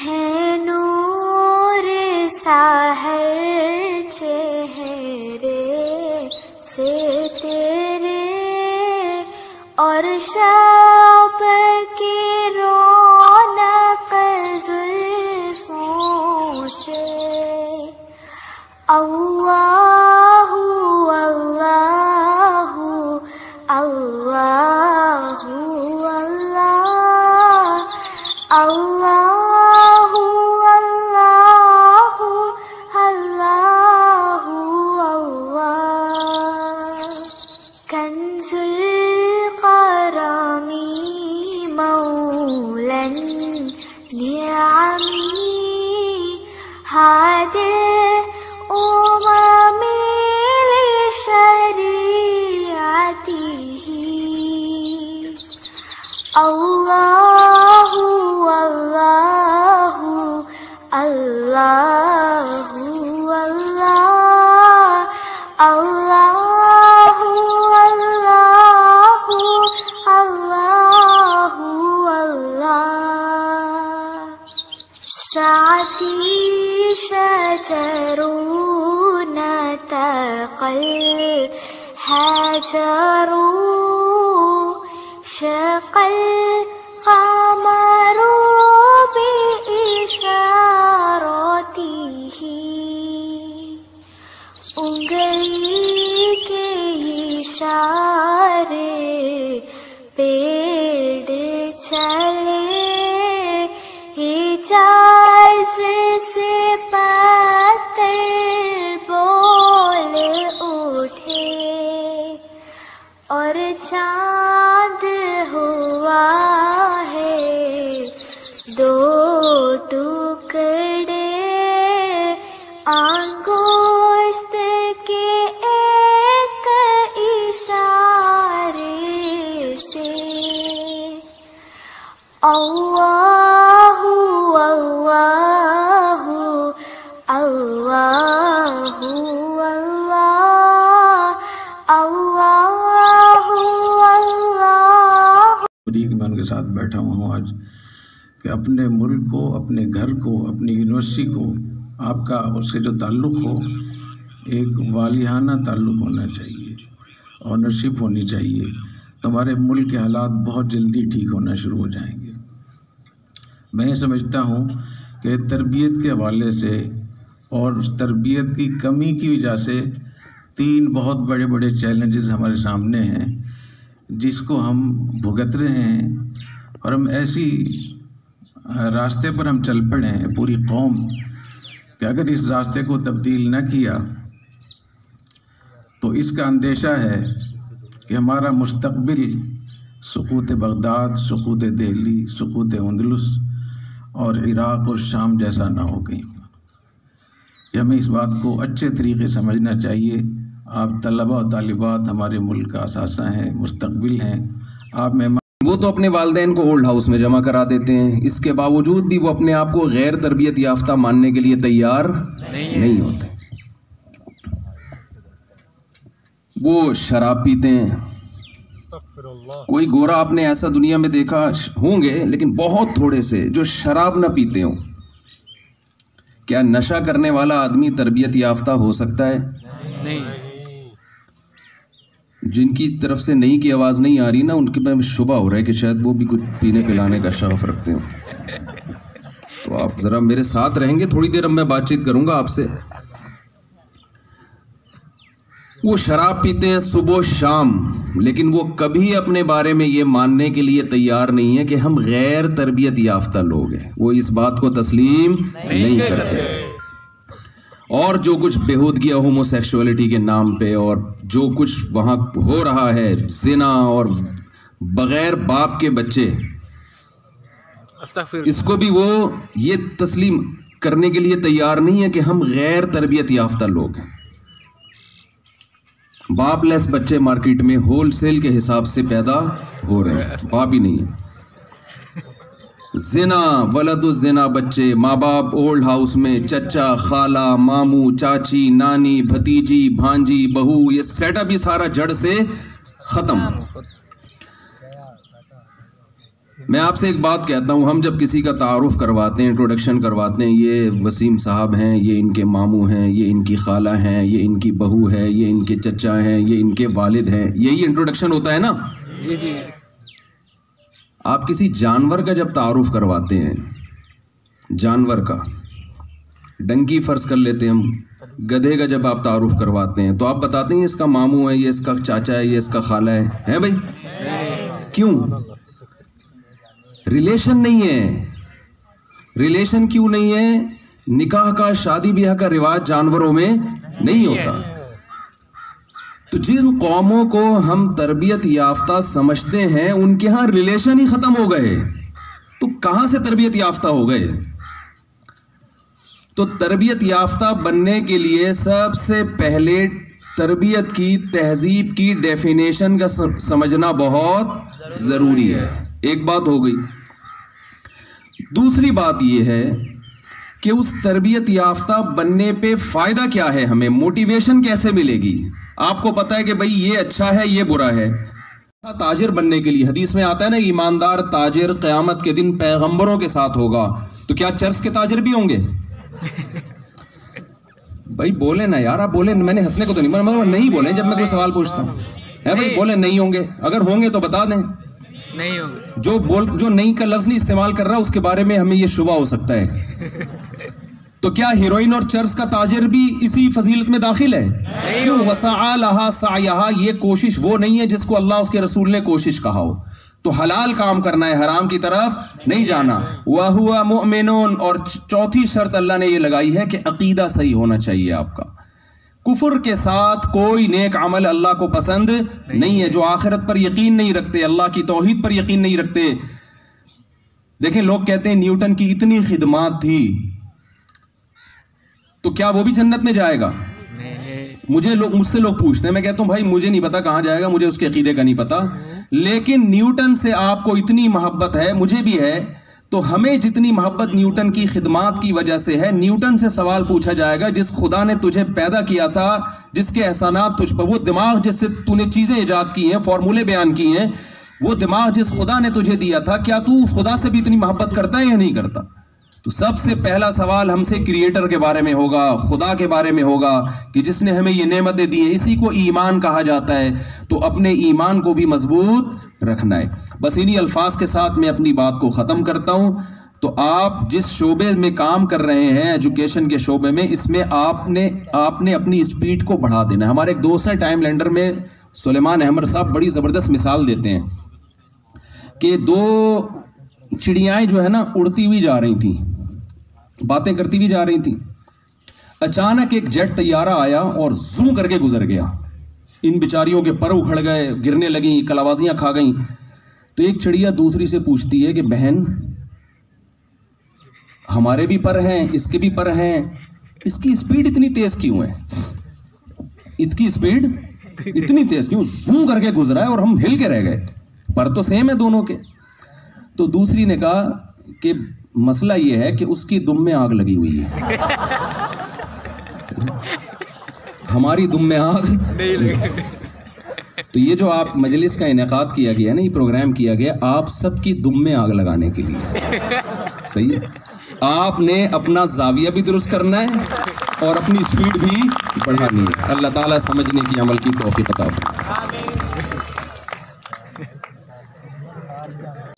है नूर साहर चेहरे से तेरे और शब की रौनक जुल्फों से। अल्लाहु अल्लाहु अल्लाहु अल्लाह अल्लाहु अल्लाहु अल्लाहु अल्लाह। कंजुल करमी मौलन निअमी हादिल उममी लिशरीअतिही। अल्लाहु अल्लाहु अल्लाहु अल्लाह अल्लाहु अल्लाहु अल्लाहु अल्लाह। साती शजरून तक़ल हजरू शक़ल क़मरू बिइशारतिही। उंगली के इशारे पेड़ चले हिजाज़ से पत्थर बोल उठे और चाँद हुआ है दो टुकड़े अंगुष्ठ के एक इशारे से। अल्लाहु अल्लाहु अल्लाहु अल्लाह अल्लाहु अल्लाह। मैं उनके साथ बैठा हुआ हूँ आज कि अपने मुल्क को, अपने घर को, अपनी यूनिवर्सिटी को, आपका उससे जो ताल्लुक़ हो एक वालिहाना ताल्लुक़ होना चाहिए, ऑनरशिप होनी चाहिए, तो हमारे मुल्क के हालात बहुत जल्दी ठीक होना शुरू हो जाएंगे। मैं ये समझता हूँ कि तरबियत के हवाले से और उस तरबियत की कमी की वजह से तीन बहुत बड़े बड़े चैलेंजेस हमारे सामने हैं जिसको हम भुगत रहे हैं, और हम ऐसी रास्ते पर हम चल पड़े हैं पूरी कौम कि अगर इस रास्ते को तब्दील न किया तो इसका अंदेशा है कि हमारा मुस्तकबिल सुकूत बगदाद, सुकूत दिल्ली, सुकूत अंदलुस और इराक़ और शाम जैसा ना हो गई। हमें इस बात को अच्छे तरीके समझना चाहिए। आप तलबा और तालिबात हमारे मुल्क का असासा हैं, मुस्तकबिल हैं। आप मेहमान वो तो अपने वालिदैन को ओल्ड हाउस में जमा करा देते हैं, इसके बावजूद भी वो अपने आप को गैर तरबियत याफ्ता मानने के लिए तैयार नहीं होते। वो शराब पीते हैं। कोई गोरा आपने ऐसा दुनिया में देखा होंगे, लेकिन बहुत थोड़े से जो शराब ना पीते हों। क्या नशा करने वाला आदमी तरबियत याफ्ता हो सकता है? नहीं। जिनकी तरफ से नहीं की आवाज़ नहीं आ रही ना, उनके पे शुबा हो रहा है कि शायद वो भी कुछ पीने पिलाने का शौक़ रखते हो। तो आप ज़रा मेरे साथ रहेंगे, थोड़ी देर अब मैं बातचीत करूँगा आपसे। वो शराब पीते हैं सुबह शाम, लेकिन वो कभी अपने बारे में ये मानने के लिए तैयार नहीं है कि हम गैर तरबियत याफ्ता लोग हैं। वो इस बात को तस्लीम नहीं करते। और जो कुछ बेहूदगी होमोसेक्सुअलिटी के नाम पे और जो कुछ वहाँ हो रहा है, ज़िना और बग़ैर बाप के बच्चे, इसको भी वो ये तस्लीम करने के लिए तैयार नहीं है कि हम गैर तरबियत याफ्ता लोग हैं। बापलेस बच्चे मार्केट में होलसेल के हिसाब से पैदा हो रहे हैं, बाप ही नहीं है। जिना वलदु जिना बच्चे, माँ बाप ओल्ड हाउस में, चचा खाला मामू चाची नानी भतीजी भांजी बहू, ये सेटअप ही सारा जड़ से ख़त्म। मैं आपसे एक बात कहता हूँ, हम जब किसी का तारुफ करवाते हैं, इंट्रोडक्शन करवाते हैं, ये वसीम साहब हैं, ये इनके मामू हैं, ये इनकी खाला हैं, ये इनकी बहू है, ये इनके चचा हैं, ये इनके वालिद हैं, यही इंट्रोडक्शन होता है ना। जी जी। आप किसी जानवर का जब तारुफ करवाते हैं, जानवर का, डंकी फ़र्ज कर लेते हैं हम, गधे का जब आप तारुफ करवाते हैं तो आप बताते हैं इसका मामू है, ये इसका चाचा है, ये इसका खाला है भाई? क्यों? रिलेशन नहीं है। रिलेशन क्यों नहीं है? निकाह का, शादी ब्याह का रिवाज जानवरों में नहीं होता। तो जिन कौमों को हम तरबियत याफ्ता समझते हैं उनके यहाँ रिलेशन ही ख़त्म हो गए, तो कहाँ से तरबियत याफ्ता हो गए? तो तरबियत याफ्ता बनने के लिए सबसे पहले तरबियत की, तहजीब की डेफिनेशन का समझना बहुत ज़रूरी है। एक बात हो गई। दूसरी बात यह है कि उस तरबियत याफ्ता बनने पे फ़ायदा क्या है, हमें मोटिवेशन कैसे मिलेगी? आपको पता है कि भाई ये अच्छा है, ये बुरा है। ताजिर बनने के लिए हदीस में आता है ना, ईमानदार ताजिर क़यामत के दिन पैगंबरों के साथ होगा। तो क्या चर्च के ताजिर भी होंगे? भाई बोले ना यार, आप बोले, मैंने हंसने को तो नहीं बोले जब मैं कोई सवाल पूछता हूँ, है भाई? बोले नहीं होंगे, अगर होंगे तो बता दें। नहीं होंगे। जो नहीं का लफ्ज़ नहीं इस्तेमाल कर रहा उसके बारे में हमें ये शुबा हो सकता है। तो क्या हीरोइन और चर्च का ताजिर भी इसी फजीलत में दाखिल है? क्यों? वसअलहा सअयहा, ये कोशिश वो नहीं है जिसको अल्लाह उसके रसूल ने कोशिश कहा हो। तो हलाल काम करना है, हराम की तरफ नहीं जाना। वहुवा मुमिनुन, और चौथी शर्त अल्लाह ने ये लगाई है कि अकीदा सही होना चाहिए आपका। कुफर के साथ कोई नेक अमल अल्लाह को पसंद नहीं है। जो आखिरत पर यकीन नहीं रखते, अल्लाह की तौहीद पर यकीन नहीं रखते। देखें, लोग कहते हैं न्यूटन की इतनी खिदमात थी, तो क्या वो भी जन्नत में जाएगा? मुझसे लोग पूछते हैं, मैं कहता हूं भाई मुझे नहीं पता कहां जाएगा, मुझे उसके अकीदे का नहीं पता, लेकिन न्यूटन से आपको इतनी मोहब्बत है, मुझे भी है, तो हमें जितनी मोहब्बत न्यूटन की खिदमात की वजह से है, न्यूटन से सवाल पूछा जाएगा जिस खुदा ने तुझे पैदा किया था, जिसके एहसानात तुझ पर, वो दिमाग जिससे तूने चीज़ें ईजाद की हैं, फॉर्मूले बयान किए हैं, वो दिमाग जिस खुदा ने तुझे दिया था, क्या तू उस खुदा से भी इतनी मोहब्बत करता है या नहीं करता? तो सबसे पहला सवाल हमसे क्रिएटर के बारे में होगा, खुदा के बारे में होगा कि जिसने हमें ये नेमतें दी हैं। इसी को ईमान कहा जाता है। तो अपने ईमान को भी मजबूत रखना है। बस इन्हीं अल्फाज के साथ मैं अपनी बात को ख़त्म करता हूँ। तो आप जिस शोबे में काम कर रहे हैं, एजुकेशन के शोबे में, इसमें आपने अपनी स्पीड को बढ़ा देना है। हमारे एक दोस्त हैं टाइम लैंडर में, सुलेमान अहमद साहब, बड़ी ज़बरदस्त मिसाल देते हैं कि दो चिड़ियाएँ जो है ना, उड़ती हुई जा रही थी, बातें करती हुई जा रही थी। अचानक एक जेट तैयारा आया और जू करके गुजर गया। इन बेचारियों के पर उखड़ गए, गिरने लगी, कलाबाजियां खा गई। तो एक चिड़िया दूसरी से पूछती है कि बहन, हमारे भी पर हैं, इसके भी पर हैं, इसकी स्पीड इतनी तेज क्यों है? इसकी स्पीड इतनी तेज क्यों? जू करके गुजरा है और हम हिल के रह गए, पर तो सेम है दोनों के। तो दूसरी ने कहा कि मसला ये है कि उसकी दुम में आग लगी हुई है, हमारी दुम में आग नहीं लगी। तो ये जो आप मजलिस का इनेकाद किया गया ना, ये प्रोग्राम किया गया आप सबकी दुम में आग लगाने के लिए। सही है, आपने अपना जाविया भी दुरुस्त करना है और अपनी स्पीड भी बढ़ानी है। अल्लाह ताला समझने की, अमल की तौफीक अता फरमाए।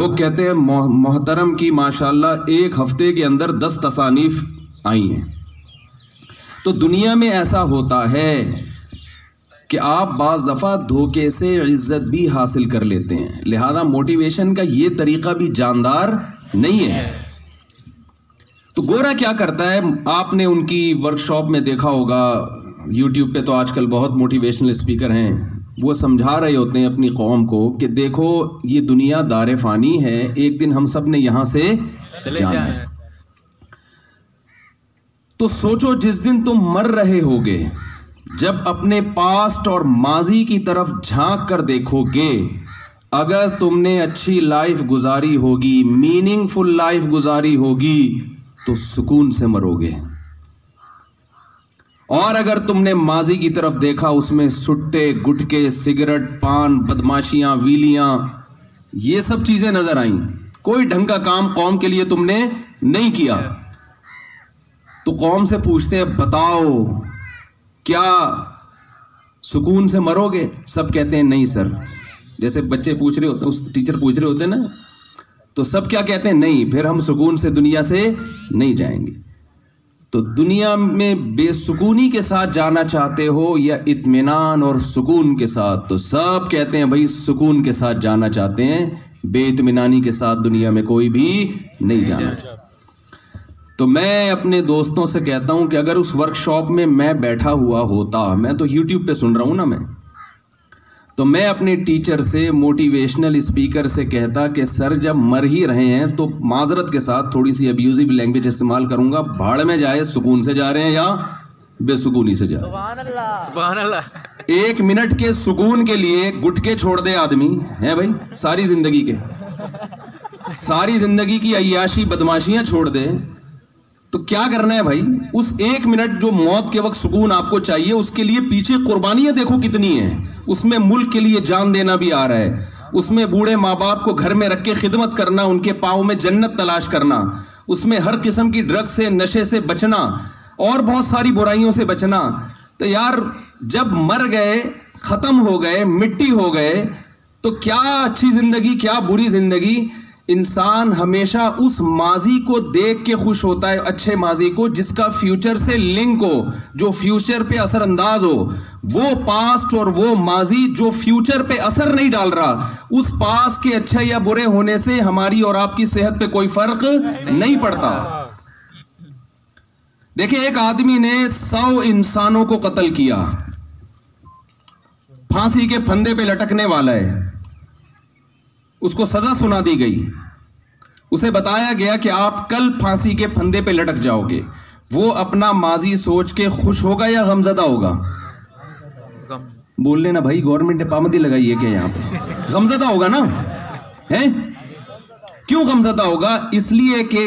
लोग कहते हैं मोहतरम की माशाल्लाह एक हफ्ते के अंदर 10 तसानीफ आई हैं। तो दुनिया में ऐसा होता है कि आप बाज़ दफ़ा धोखे से इज़्ज़त भी हासिल कर लेते हैं, लिहाजा मोटिवेशन का ये तरीक़ा भी जानदार नहीं है। तो गोरा क्या करता है, आपने उनकी वर्कशॉप में देखा होगा, यूट्यूब पे तो आजकल बहुत मोटिवेशनल स्पीकर हैं, वो समझा रहे होते हैं अपनी कौम को कि देखो ये दुनिया दारे फ़ानी है, एक दिन हम सब ने यहाँ से जाना है। तो सोचो जिस दिन तुम मर रहे होगे, जब अपने पास्ट और माजी की तरफ झांक कर देखोगे, अगर तुमने अच्छी लाइफ गुजारी होगी, मीनिंगफुल लाइफ गुजारी होगी, तो सुकून से मरोगे। और अगर तुमने माजी की तरफ देखा, उसमें सुट्टे, गुटके, सिगरेट, पान, बदमाशियां, वीलियां, ये सब चीजें नजर आईं, कोई ढंग का काम कौम के लिए तुमने नहीं किया, तो कौम से पूछते हैं बताओ क्या सुकून से मरोगे? सब कहते हैं नहीं सर। जैसे बच्चे पूछ रहे होते, उस टीचर पूछ रहे होते ना, तो सब क्या कहते हैं? नहीं, फिर हम सुकून से दुनिया से नहीं जाएंगे। तो दुनिया में बेसुकूनी के साथ जाना चाहते हो या इत्मीनान और सुकून के साथ? तो सब कहते हैं भाई सुकून के साथ जाना चाहते हैं, बेइत्मीनानी के साथ दुनिया में कोई भी नहीं जाना चाहता। तो मैं अपने दोस्तों से कहता हूं कि अगर उस वर्कशॉप में मैं बैठा हुआ होता, मैं तो यूट्यूब पे सुन रहा हूं ना मैं, तो मैं अपने टीचर से, मोटिवेशनल स्पीकर से कहता कि सर जब मर ही रहे हैं तो माजरत के साथ थोड़ी सी अब्यूजिव लैंग्वेज इस्तेमाल करूंगा, भाड़ में जाए, सुकून से जा रहे हैं या बेसुकूनी से जा रहे हैं। सुभान अल्लाह। 1 मिनट के सुकून के लिए गुटके छोड़ दे आदमी, है भाई, सारी जिंदगी की अय्याशी बदमाशियां छोड़ दे, तो क्या करना है भाई? उस 1 मिनट जो मौत के वक्त सुकून आपको चाहिए, उसके लिए पीछे कुर्बानियां देखो कितनी हैं। उसमें मुल्क के लिए जान देना भी आ रहा है, उसमें बूढ़े माँ बाप को घर में रख के खिदमत करना, उनके पाँव में जन्नत तलाश करना, उसमें हर किस्म की ड्रग से, नशे से बचना और बहुत सारी बुराइयों से बचना। तो यार जब मर गए, खत्म हो गए, मिट्टी हो गए, तो क्या अच्छी जिंदगी, क्या बुरी जिंदगी? इंसान हमेशा उस माजी को देख के खुश होता है, अच्छे माजी को जिसका फ्यूचर से लिंक हो, जो फ्यूचर पे असरअंदाज हो। वो पास्ट और वो माजी जो फ्यूचर पे असर नहीं डाल रहा, उस पास्ट के अच्छे या बुरे होने से हमारी और आपकी सेहत पे कोई फर्क नहीं पड़ता। देखिए, एक आदमी ने 100 इंसानों को कत्ल किया, फांसी के फंदे पे लटकने वाला है, उसको सजा सुना दी गई, उसे बताया गया कि आप कल फांसी के फंदे पे लटक जाओगे। वो अपना माजी सोच के खुश होगा या गमजदा होगा? बोल लेना भाई, गवर्नमेंट ने पाबंदी लगाई है क्या यहाँ पे? गमजदा होगा ना, है? क्यों गमजदा होगा? इसलिए कि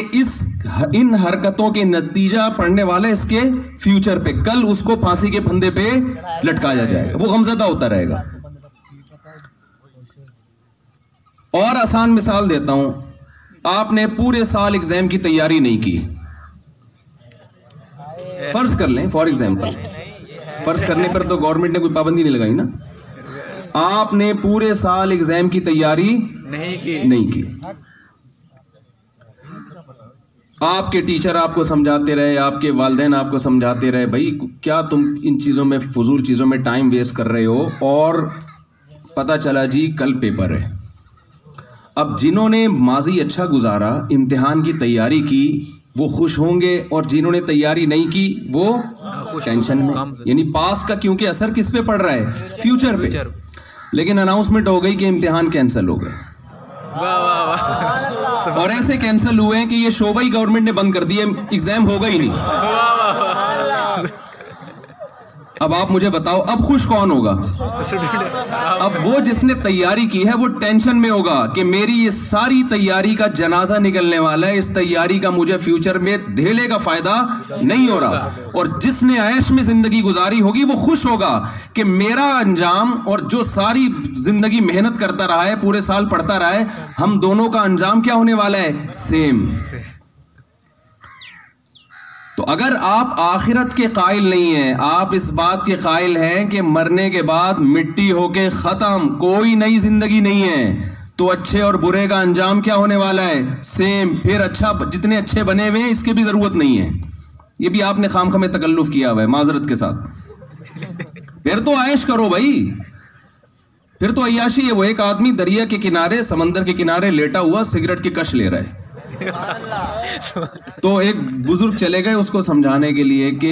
इन हरकतों के नतीजा पड़ने वाला इसके फ्यूचर पे, कल उसको फांसी के फंदे पे लटकाया जाएगा, वो गमजदा होता रहेगा। और आसान मिसाल देता हूं, आपने पूरे साल एग्जाम की तैयारी नहीं की, फर्ज कर लें, फॉर एग्जाम्पल, फर्ज करने पर तो गवर्नमेंट ने कोई पाबंदी नहीं लगाई ना। आपने पूरे साल एग्जाम की तैयारी नहीं की। आपके टीचर आपको समझाते रहे, आपके वालिदैन आपको समझाते रहे, भाई क्या तुम इन चीज़ों में, फजूल चीज़ों में टाइम वेस्ट कर रहे हो, और पता चला जी कल पेपर है। अब जिन्होंने माजी अच्छा गुजारा, इम्तिहान की तैयारी की, वो खुश होंगे, और जिन्होंने तैयारी नहीं की वो टेंशन में। यानी पास का क्योंकि असर किस पे पड़ रहा है? फ्यूचर पे। लेकिन अनाउंसमेंट हो गई कि इम्तिहान कैंसिल हो गए, और ऐसे कैंसिल हुए हैं कि ये शोबा ही गवर्नमेंट ने बंद कर दिया, एग्जाम होगा ही नहीं। अब आप मुझे बताओ, अब खुश कौन होगा? अब वो जिसने तैयारी की है वो टेंशन में होगा कि मेरी ये सारी तैयारी का जनाजा निकलने वाला है, इस तैयारी का मुझे फ्यूचर में धेले का फायदा नहीं हो रहा। और जिसने ऐश में जिंदगी गुजारी होगी वो खुश होगा कि मेरा अंजाम, और जो सारी जिंदगी मेहनत करता रहा है, पूरे साल पढ़ता रहा है, हम दोनों का अंजाम क्या होने वाला है? सेम। तो अगर आप आखिरत के कायल नहीं हैं, आप इस बात के कायल हैं कि मरने के बाद मिट्टी होके खत्म, कोई नई जिंदगी नहीं है, तो अच्छे और बुरे का अंजाम क्या होने वाला है? सेम। फिर अच्छा, जितने अच्छे बने हुए हैं इसकी भी जरूरत नहीं है, ये भी आपने खामखा में तकल्लुफ किया हुआ है माजरत के साथ। फिर तो ऐश करो भाई, फिर तो अय्याशी है। वो एक आदमी दरिया के किनारे, समंदर के किनारे लेटा हुआ सिगरेट की कश ले रहा है, तो एक बुजुर्ग चले गए उसको समझाने के लिए कि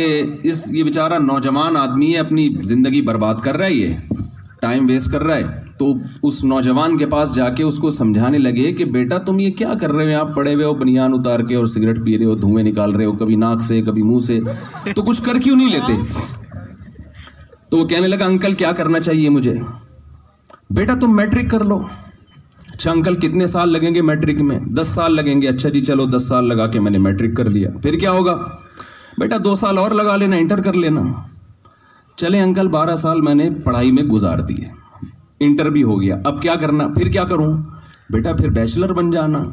ये बेचारा नौजवान आदमी है, अपनी जिंदगी बर्बाद कर रहा है, ये टाइम वेस्ट कर रहा है। तो उस नौजवान के पास जाके उसको समझाने लगे कि बेटा तुम ये क्या कर रहे हो, आप पड़े हुए हो बनियान उतार के और सिगरेट पी रहे हो, धुएं निकाल रहे हो, कभी नाक से कभी मुंह से, तो कुछ कर क्यों नहीं लेते? तो वो कहने लगा अंकल क्या करना चाहिए मुझे? बेटा तुम मैट्रिक कर लो। अच्छा अंकल कितने साल लगेंगे मैट्रिक में? 10 साल लगेंगे। अच्छा जी चलो 10 साल लगा के मैंने मैट्रिक कर लिया, फिर क्या होगा? बेटा 2 साल और लगा लेना, इंटर कर लेना। चले अंकल 12 साल मैंने पढ़ाई में गुजार दिए, इंटर भी हो गया, अब क्या करना? फिर क्या करूं? बेटा फिर बैचलर बन जाना।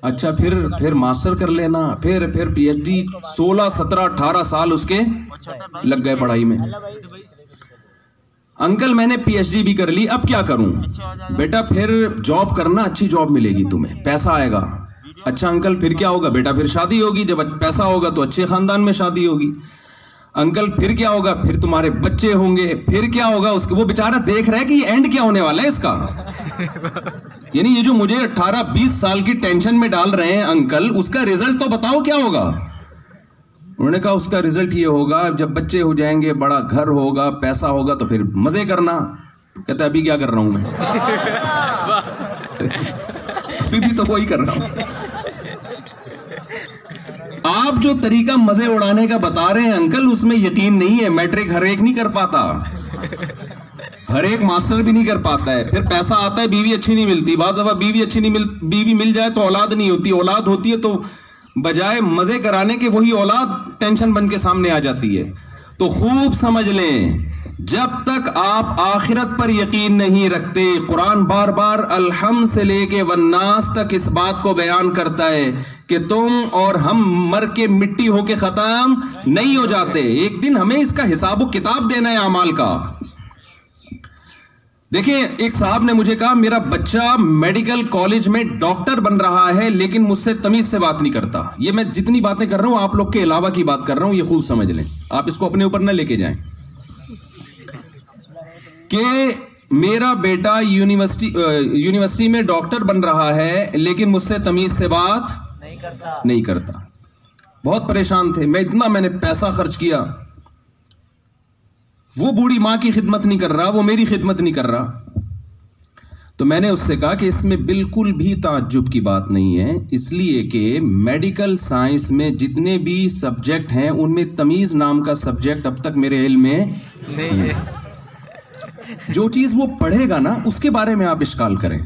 अच्छा फिर मास्टर कर लेना, फिर पीएचडी। 16, 17, 18 साल उसके लग गए पढ़ाई में। अंकल मैंने पीएचडी भी कर ली, अब क्या करूं? बेटा फिर जॉब करना, अच्छी जॉब मिलेगी तुम्हें, पैसा आएगा। अच्छा अंकल फिर क्या होगा? बेटा फिर शादी होगी, जब पैसा होगा तो अच्छे खानदान में शादी होगी। अंकल फिर क्या होगा? फिर तुम्हारे बच्चे होंगे। फिर क्या होगा? उसके वो बेचारा देख रहा है कि ये एंड क्या होने वाला है इसका। यानी ये जो मुझे 18-20 साल की टेंशन में डाल रहे हैं अंकल, उसका रिजल्ट तो बताओ क्या होगा? उन्होंने कहा उसका रिजल्ट ये होगा जब बच्चे हो जाएंगे, बड़ा घर होगा, पैसा होगा, तो फिर मजे करना। कहता अभी क्या कर रहा हूं मैं? अभी भी तो वही कर रहा हूं। आप जो तरीका मजे उड़ाने का बता रहे हैं अंकल, उसमें यकीन नहीं है। मैट्रिक हर एक नहीं कर पाता, हर एक मास्टर भी नहीं कर पाता है। फिर पैसा आता है, बीवी अच्छी नहीं मिलती, बाज़ दफ़ा बीवी मिल जाए तो औलाद नहीं होती, औलाद होती है तो बजाय मजे कराने के वही औलाद टेंशन बन के सामने आ जाती है। तो खूब समझ लें, जब तक आप आखिरत पर यकीन नहीं रखते, कुरान बार बार अलहम से लेके वन्नास तक इस बात को बयान करता है कि तुम और हम मर के मिट्टी होके खत्म नहीं हो जाते, एक दिन हमें इसका हिसाब किताब देना है अमाल का। देखिए एक साहब ने मुझे कहा मेरा बच्चा मेडिकल कॉलेज में डॉक्टर बन रहा है लेकिन मुझसे तमीज से बात नहीं करता। ये मैं जितनी बातें कर रहा हूं आप लोग के अलावा की बात कर रहा हूं, ये खूब समझ लें, आप इसको अपने ऊपर ना लेके जाएं। कि मेरा बेटा यूनिवर्सिटी में डॉक्टर बन रहा है लेकिन मुझसे तमीज से बात नहीं करता। बहुत परेशान थे, मैंने पैसा खर्च किया, वो बूढ़ी मां की खिदमत नहीं कर रहा, वो मेरी खिदमत नहीं कर रहा। तो मैंने उससे कहा कि इसमें बिल्कुल भी ताज्जुब की बात नहीं है, इसलिए कि मेडिकल साइंस में जितने भी सब्जेक्ट हैं उनमें तमीज नाम का सब्जेक्ट अब तक मेरे इल्म में नहीं है। जो चीज वो पढ़ेगा ना उसके बारे में आप इश्काल करें,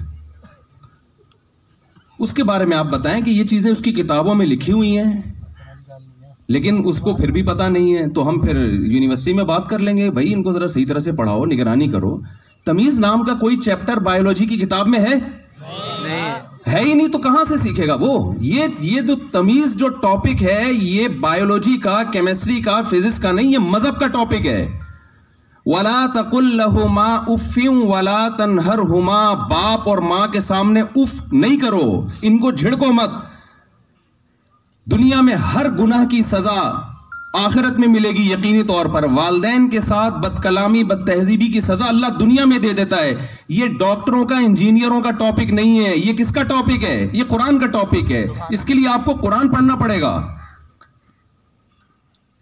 उसके बारे में आप बताएं कि ये चीजें उसकी किताबों में लिखी हुई हैं लेकिन उसको फिर भी पता नहीं है। तो हम फिर यूनिवर्सिटी में बात कर लेंगे, भाई इनको जरा सही तरह से पढ़ाओ, निगरानी करो। तमीज नाम का कोई चैप्टर बायोलॉजी की किताब में है? नहीं है ही नहीं, तो कहां से सीखेगा वो? ये जो तमीज जो टॉपिक है ये बायोलॉजी का, केमिस्ट्री का, फिजिक्स का नहीं, ये मजहब का टॉपिक है। वला तकुल लहुमा उफ़्फ़िन वला तनहरहुमा, बाप और मां के सामने उफ नहीं करो, इनको झिड़को मत। दुनिया में हर गुनाह की सजा आखिरत में मिलेगी यकीनी तौर पर। वालिदैन के साथ बदकलामी, बदतहजीबी की सजा अल्लाह दुनिया में दे देता है। ये डॉक्टरों का, इंजीनियरों का टॉपिक नहीं है, ये किसका टॉपिक है? ये कुरान का टॉपिक है। इसके लिए आपको कुरान पढ़ना पड़ेगा।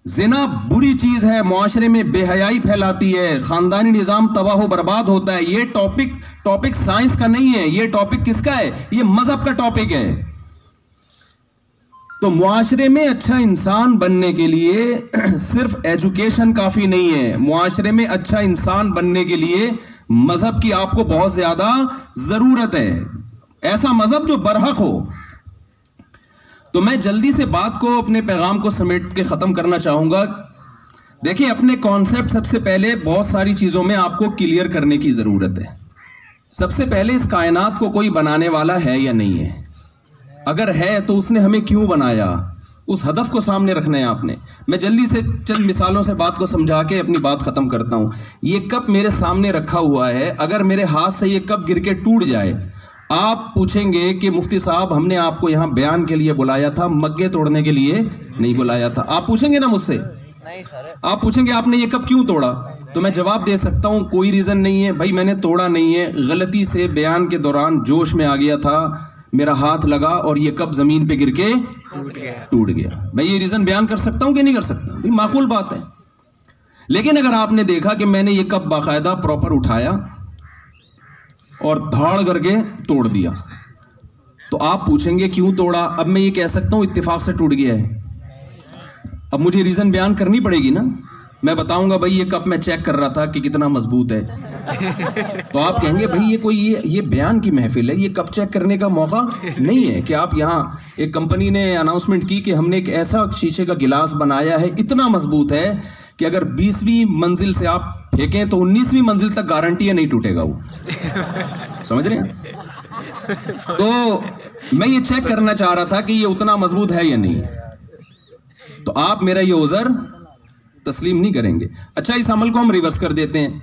जिना बुरी चीज है, मुआशरे में बेहयाई फैलाती है, खानदानी निजाम तबाह बर्बाद होता है। ये टॉपिक साइंस का नहीं है, ये टॉपिक किसका है? ये मजहब का टॉपिक है। तो मुआशरे में अच्छा इंसान बनने के लिए सिर्फ एजुकेशन काफी नहीं है, मुआशरे में अच्छा इंसान बनने के लिए मजहब की आपको बहुत ज्यादा जरूरत है, ऐसा मजहब जो बरहक हो। तो मैं जल्दी से बात को, अपने पैगाम को समेट के ख़त्म करना चाहूँगा। देखिए अपने कॉन्सेप्ट सबसे पहले बहुत सारी चीज़ों में आपको क्लियर करने की ज़रूरत है। सबसे पहले इस कायनात को कोई बनाने वाला है या नहीं है? अगर है तो उसने हमें क्यों बनाया, उस हदफ को सामने रखना है आपने। मैं जल्दी से चंद मिसालों से बात को समझा के अपनी बात ख़त्म करता हूँ। ये कप मेरे सामने रखा हुआ है, अगर मेरे हाथ से ये कप गिर के टूट जाए, आप पूछेंगे कि मुफ्ती साहब हमने आपको यहाँ बयान के लिए बुलाया था, मग्गे तोड़ने के लिए नहीं बुलाया था। आप पूछेंगे ना मुझसे? नहीं सर। आप पूछेंगे आपने ये कप क्यों तोड़ा? तो मैं जवाब दे सकता हूँ कोई रीज़न नहीं है भाई, मैंने तोड़ा नहीं है, गलती से बयान के दौरान जोश में आ गया था, मेरा हाथ लगा और ये कप ज़मीन पे गिर के टूट गया। मैं ये रीज़न बयान कर सकता हूँ कि नहीं कर सकता? भाई माकूल बात है। लेकिन अगर आपने देखा कि मैंने ये कप बाकायदा प्रॉपर उठाया और धाड़ करके तोड़ दिया, तो आप पूछेंगे क्यों तोड़ा? अब मैं ये कह सकता हूं इत्तेफाक से टूट गया है, अब मुझे रीजन बयान करनी पड़ेगी ना। मैं बताऊंगा भाई ये कप मैं चेक कर रहा था कि कितना मजबूत है, तो आप कहेंगे भाई ये कोई ये बयान की महफिल है, ये कप चेक करने का मौका नहीं है कि आप यहाँ, एक कंपनी ने अनाउंसमेंट की कि हमने एक ऐसा शीशे का गिलास बनाया है, इतना मजबूत है कि अगर 20वीं मंजिल से आप फेंकें तो 19वीं मंजिल तक गारंटी है नहीं टूटेगा वो। समझ रहे हैं? तो मैं ये चेक करना चाह रहा था कि ये उतना मजबूत है या नहीं। तो आप मेरा ये उज़र तस्लीम नहीं करेंगे। अच्छा, इस अमल को हम रिवर्स कर देते हैं।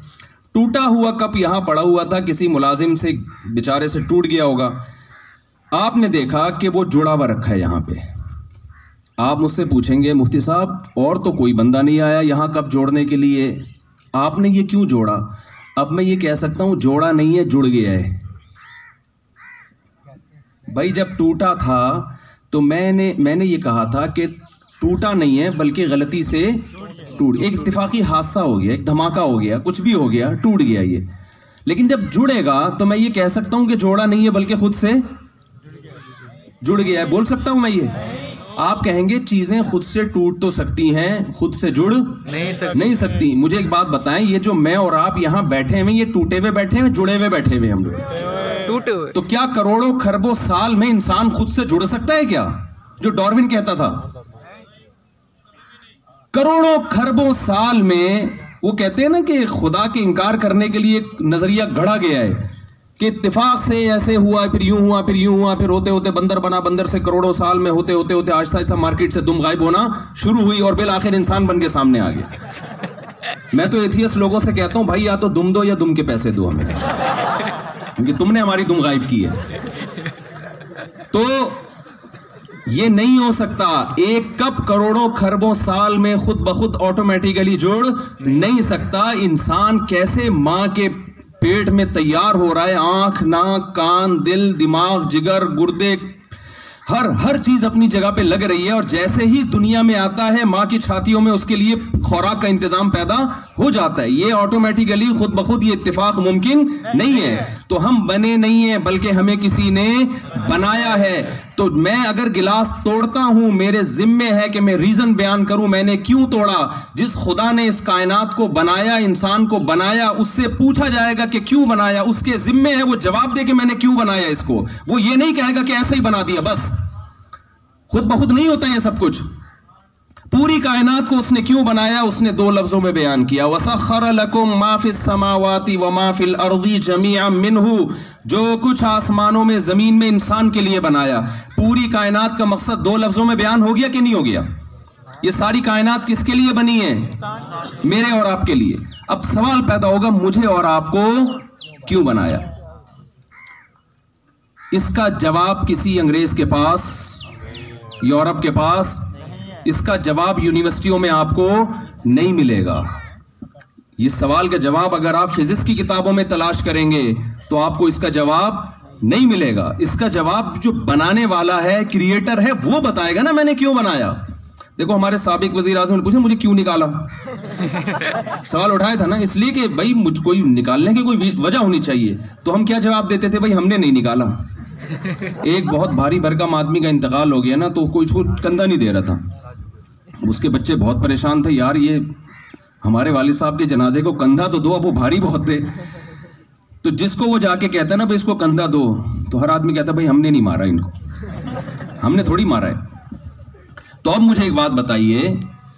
टूटा हुआ कप यहां पड़ा हुआ था, किसी मुलाजिम से बेचारे से टूट गया होगा, आपने देखा कि वो जुड़ा हुआ रखा है यहां पे। आप मुझसे पूछेंगे मुफ्ती साहब और तो कोई बंदा नहीं आया यहां कप जोड़ने के लिए, आपने ये क्यों जोड़ा? अब मैं ये कह सकता हूं जोड़ा नहीं है, जुड़ गया है। भाई जब टूटा था तो मैंने ये कहा था कि टूटा नहीं है बल्कि गलती से टूट, एक इत्तेफाकी हादसा हो गया, एक धमाका हो गया, कुछ भी हो गया, टूट गया ये। लेकिन जब जुड़ेगा तो मैं ये कह सकता हूं कि जोड़ा नहीं है बल्कि खुद से जुड़ गया है। बोल सकता हूं मैं ये? आप कहेंगे चीजें खुद से टूट तो सकती हैं, खुद से जुड़ नहीं सकती। मुझे एक बात बताएं, ये जो मैं और आप यहां बैठे हुए, ये टूटे हुए बैठे हुए, जुड़े हुए बैठे हुए हम लोग, टूटे हुए। तो क्या करोड़ों खरबों साल में इंसान खुद से जुड़ सकता है क्या? जो डार्विन कहता था, करोड़ों खरबों साल में, वो कहते हैं ना कि खुदा के इनकार करने के लिए एक नजरिया गढ़ा गया है कि इत्तेफाक से ऐसे हुआ, फिर यूं हुआ, फिर यूं हुआ, फिर होते होते बंदर बना, बंदर से करोड़ों साल में होते होते होते आहिस्ता आहिस्ता मार्केट से दुम गायब होना शुरू हुई और बिल आखिर इंसान बन के सामने आ गया। मैं तो एथियस्ट लोगों से कहता हूं भाई या तो दुम दो या दुम के पैसे दो हमें, क्योंकि तुमने हमारी दुम गायब की है। तो ये नहीं हो सकता। एक कप करोड़ों खरबों साल में खुद ब खुद ऑटोमेटिकली जुड़ नहीं सकता। इंसान कैसे मां के पेट में तैयार हो रहा है, आंख, नाक, कान, दिल, दिमाग, जिगर, गुर्दे, हर चीज अपनी जगह पे लग रही है, और जैसे ही दुनिया में आता है मां की छातियों में उसके लिए खुराक का इंतजाम पैदा हो जाता है। ये ऑटोमेटिकली खुद ब खुद ये इत्तेफाक मुमकिन नहीं है। तो हम बने नहीं है बल्कि हमें किसी ने बनाया है। तो मैं अगर गिलास तोड़ता हूं, मेरे जिम्मे है कि मैं रीजन बयान करूं मैंने क्यों तोड़ा। जिस खुदा ने इस कायनात को बनाया, इंसान को बनाया, उससे पूछा जाएगा कि क्यों बनाया, उसके जिम्मे है वो जवाब दे कि मैंने क्यों बनाया इसको। वो ये नहीं कहेगा कि ऐसे ही बना दिया बस। खुद ब खुद नहीं होता है सब कुछ। पूरी कायनात को उसने क्यों बनाया, उसने दो लफ्जों में बयान किया, वसख्खर लकुम मा फिस समावाति व मा फिल अर्दी जमीअन मिन्हु। जो कुछ आसमानों में, जमीन में इंसान के लिए बनाया। पूरी कायनात का मकसद दो लफ्जों में बयान हो गया कि नहीं हो गया? ये सारी कायनात किसके लिए बनी है? मेरे और आपके लिए। अब सवाल पैदा होगा मुझे और आपको क्यों बनाया? इसका जवाब किसी अंग्रेज के पास, यूरोप के पास, इसका जवाब यूनिवर्सिटियों में आपको नहीं मिलेगा। ये सवाल का जवाब अगर आप फिजिक्स की किताबों में तलाश करेंगे तो आपको इसका जवाब नहीं मिलेगा। इसका जवाब जो बनाने वाला है, क्रिएटर है, वो बताएगा ना मैंने क्यों बनाया। देखो हमारे साबिक वजीर आज़म ने पूछा मुझे क्यों निकाला, सवाल उठाया था ना, इसलिए कि भाई मुझ कोई निकालने की कोई वजह होनी चाहिए। तो हम क्या जवाब देते थे? भाई हमने नहीं निकाला। एक बहुत भारी भरकम आदमी का इंतकाल हो गया ना, तो कोई उसको कंधा नहीं दे रहा था। उसके बच्चे बहुत परेशान थे, यार ये हमारे वालिद साहब के जनाजे को कंधा तो दो, अब वो भारी बहुत थे। तो जिसको वो जाके कहता है ना भाई इसको कंधा दो, तो हर आदमी कहता है भाई हमने नहीं मारा इनको, हमने थोड़ी मारा है। तो अब मुझे एक बात बताइए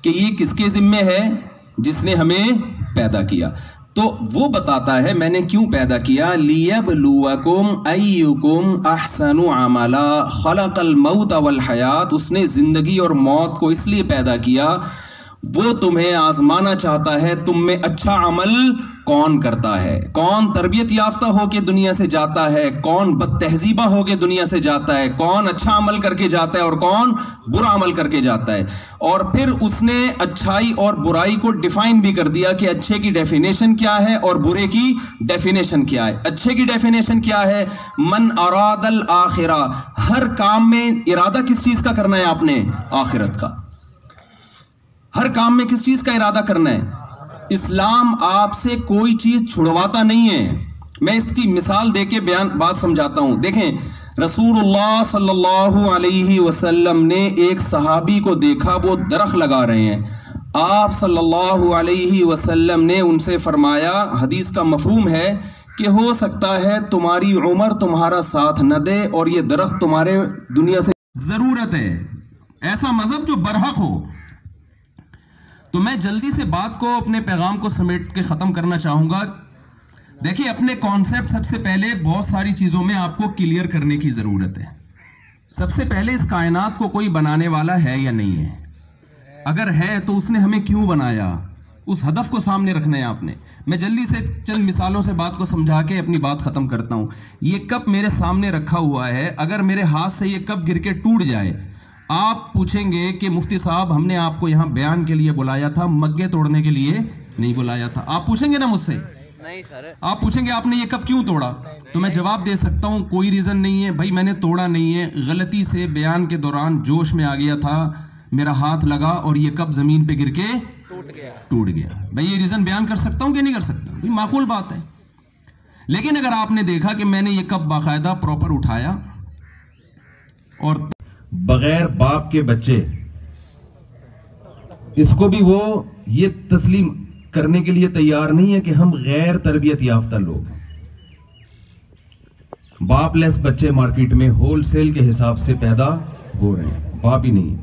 कि ये किसके जिम्मे है? जिसने हमें पैदा किया। तो वो बताता है मैंने क्यों पैदा किया। लियब्लुवकुम अय्युकुम अहसनु अमला खलक़ल मौत वल हयात। उसने जिंदगी और मौत को इसलिए पैदा किया, वो तुम्हें आजमाना चाहता है तुम में अच्छा अमल कौन करता है, कौन तरबियत याफ्ता होके दुनिया से जाता है, कौन बदतहजीबा होके दुनिया से जाता है, कौन अच्छा अमल करके जाता है और कौन बुरा अमल करके जाता है। और फिर उसने अच्छाई और बुराई को डिफाइन भी कर दिया कि अच्छे की डेफिनेशन क्या है और बुरे की डेफिनेशन क्या है। अच्छे की डेफिनेशन क्या है? मन अरादल आखिरा। हर काम में इरादा किस चीज का करना है आपने? आखिरत का। हर काम में किस चीज का इरादा करना है? इस्लाम आपसे कोई चीज छुड़वाता नहीं है। मैं इसकी मिसाल देके बात समझाता हूं। देखें, रसूलुल्लाह सल्लल्लाहु अलैहि वसल्लम ने एक सहाबी को देखा, वो दरख्त लगा रहे हैं। आप सल्लल्लाहु अलैहि वसल्लम ने उनसे फरमाया, हदीस का मफहूम है कि हो सकता है तुम्हारी उम्र तुम्हारा साथ न दे और ये दरख्त तुम्हारे दुनिया से ज़रूरत है, ऐसा मज़हब जो बरहक हो। तो मैं जल्दी से बात को, अपने पैगाम को समेट के ख़त्म करना चाहूँगा। देखिए, अपने कॉन्सेप्ट सबसे पहले बहुत सारी चीज़ों में आपको क्लियर करने की ज़रूरत है। सबसे पहले इस कायनात को कोई बनाने वाला है या नहीं है? अगर है तो उसने हमें क्यों बनाया, उस हदफ को सामने रखना है आपने। मैं जल्दी से चंद मिसालों से बात को समझा के अपनी बात ख़त्म करता हूँ। ये कप मेरे सामने रखा हुआ है, अगर मेरे हाथ से ये कप गिर के टूट जाए, आप पूछेंगे कि मुफ्ती साहब हमने आपको यहाँ बयान के लिए बुलाया था, मग्गे तोड़ने के लिए नहीं बुलाया था। आप पूछेंगे ना मुझसे? नहीं सर। आप पूछेंगे आपने ये कप क्यों तोड़ा, तो मैं जवाब दे सकता हूँ कोई रीज़न नहीं है भाई, मैंने तोड़ा नहीं है, गलती से बयान के दौरान जोश में आ गया था, मेरा हाथ लगा और ये कप ज़मीन पे गिर के टूट गया। भाई ये रीज़न बयान कर सकता हूँ कि नहीं कर सकता? भाई माकूल बात है। लेकिन अगर आपने देखा कि मैंने ये कप बाकायदा प्रॉपर उठाया और बगैर बाप के बच्चे, इसको भी वो ये तस्लीम करने के लिए तैयार नहीं है कि हम गैर तरबियत याफ्ता लोग हैं। बापलेस बच्चे मार्केट में होलसेल के हिसाब से पैदा हो रहे हैं, बाप ही नहीं।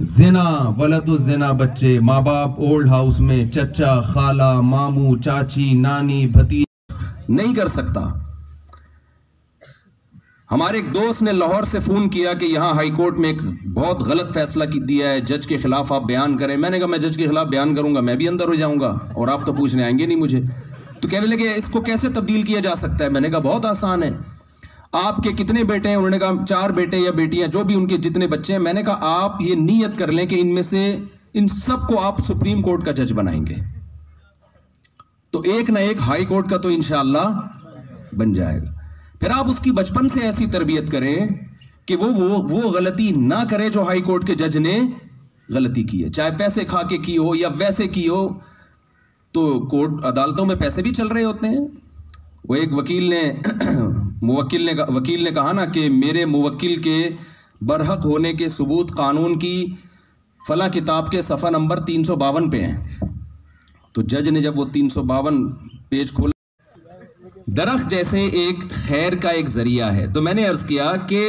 जिना वलदु जिना बच्चे, माँ बाप ओल्ड हाउस में, चचा खाला मामू चाची नानी भतीज नहीं कर सकता। हमारे एक दोस्त ने लाहौर से फ़ोन किया कि यहाँ हाई कोर्ट में एक बहुत गलत फैसला दिया है, जज के खिलाफ आप बयान करें। मैंने कहा मैं जज के खिलाफ बयान करूंगा, मैं भी अंदर हो जाऊंगा और आप तो पूछने आएंगे नहीं मुझे। तो कहने लगे इसको कैसे तब्दील किया जा सकता है? मैंने कहा बहुत आसान है। आपके कितने बेटे हैं? उन्होंने कहा 4 बेटे या बेटियां, जो भी उनके जितने बच्चे हैं। मैंने कहा आप ये नीयत कर लें कि इनमें से इन सबको आप सुप्रीम कोर्ट का जज बनाएंगे, तो एक ना एक हाई कोर्ट का तो इंशाअल्लाह बन जाएगा। फिर आप उसकी बचपन से ऐसी तरबियत करें कि वो गलती ना करे जो हाई कोर्ट के जज ने गलती की है, चाहे पैसे खा के की हो या वैसे की हो। तो कोर्ट अदालतों में पैसे भी चल रहे होते हैं। वो एक वकील ने कहा ना कि मेरे मुवक्किल के बरहक होने के सबूत कानून की फला किताब के सफ़ा नंबर 352 पे हैं। तो जज ने जब वो 352 पेज खोला, दरख्त जैसे एक खैर का एक जरिया है। तो मैंने अर्ज किया कि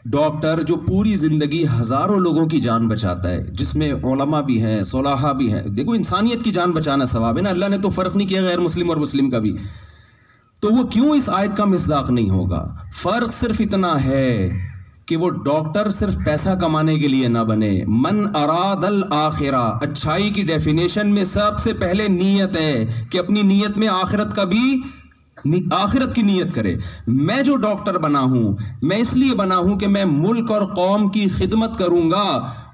डॉक्टर जो पूरी जिंदगी हजारों लोगों की जान बचाता है, जिसमें उलमा भी हैं, सोलाहा भी हैं। देखो इंसानियत की जान बचाना सवाब है ना, अल्लाह ने तो फ़र्क नहीं किया गैर मुस्लिम और मुस्लिम का भी। तो वो क्यों इस आयत का मिस्दाक नहीं होगा? फ़र्क सिर्फ इतना है कि वो डॉक्टर सिर्फ पैसा कमाने के लिए ना बने। मन अरादल आखिरा, अच्छाई की डेफिनेशन में सबसे पहले नीयत है कि अपनी नीयत में आखिरत का भी आखिरत की नीयत करे। मैं जो डॉक्टर बना हूं, मैं इसलिए बना हूं कि मैं मुल्क और कौम की खिदमत करूंगा।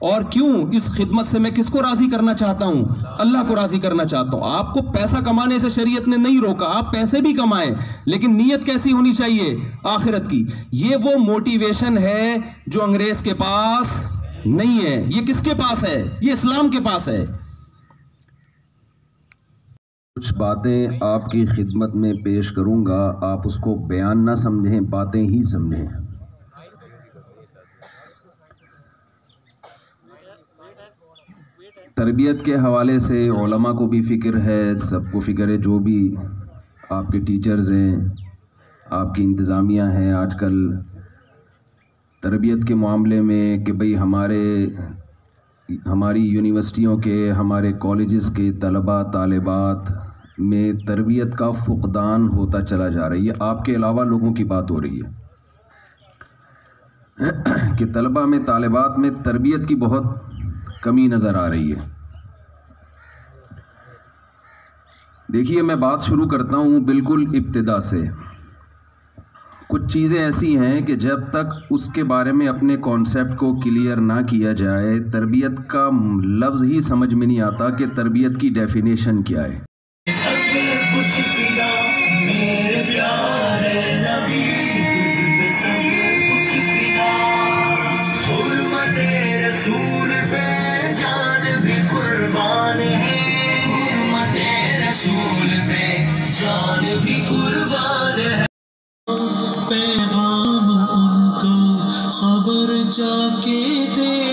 और क्यों? इस खिदमत से मैं किसको राजी करना चाहता हूं? अल्लाह को राजी करना चाहता हूं। आपको पैसा कमाने से शरीयत ने नहीं रोका, आप पैसे भी कमाएं, लेकिन नीयत कैसी होनी चाहिए? आखिरत की। ये वो मोटिवेशन है जो अंग्रेज के पास नहीं है। ये किसके पास है? ये इस्लाम के पास है। कुछ बातें आपकी खिदमत में पेश करूंगा, आप उसको बयान ना समझें, बातें ही समझें। तरबियत के हवाले से उलमा को भी फ़िक्र है, सबको फ़िक्र है, जो भी आपके टीचर्स हैं, आपकी इंतज़ामिया हैं। आजकल तरबियत के मामले में कि भाई हमारी यूनिवर्सिटियों के, हमारे कॉलेजेस के तलबा तालिबात में तरबियत का फुकदान होता चला जा रही है। आपके अलावा लोगों की बात हो रही है कि तलबा में, तालिबात में तरबियत की बहुत कमी नज़र आ रही है। देखिए, मैं बात शुरू करता हूँ बिल्कुल इब्तिदा से। कुछ चीज़ें ऐसी हैं कि जब तक उसके बारे में अपने कॉन्सेप्ट को क्लियर ना किया जाए, तरबियत का लफ्ज़ ही समझ में नहीं आता कि तरबियत की डेफिनेशन क्या है। पैगाम उनको खबर जाके दे